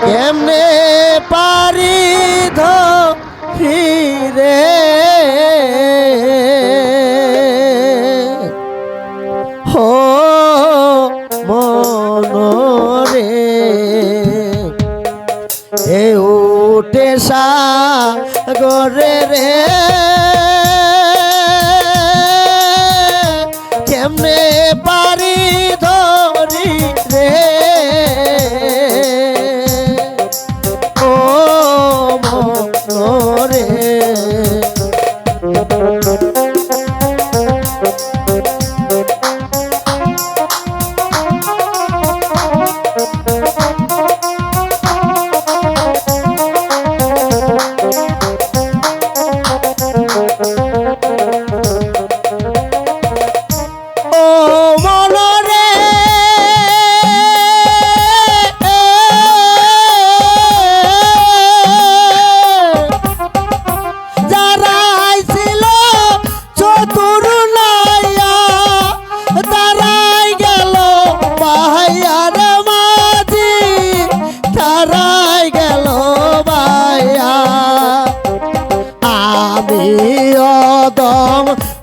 কেমনে পারি ধরে হো মনরে এ উঠে সাগরে রে কেমনে পারি ধরি রে ও মনরে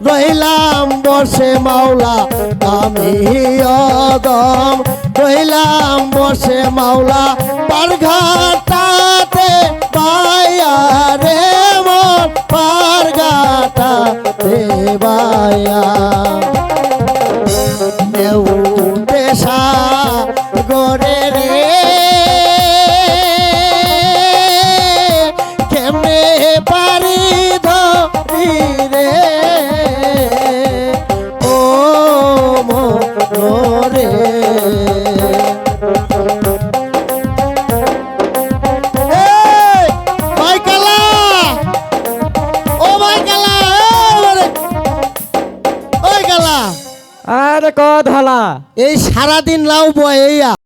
রইলাম বসে মাওলা আমি অদম রইলাম বসে মাওলা পারঘাটাতে বায়া রে মন পারঘাটাতে বায়া নেউতে সাগরে রে কেমনে পারি ধরি রে রে ভাই কালা ও ভাই কালা ওই কালা আরে ক ধলা এই সারাদিন লাউ বয়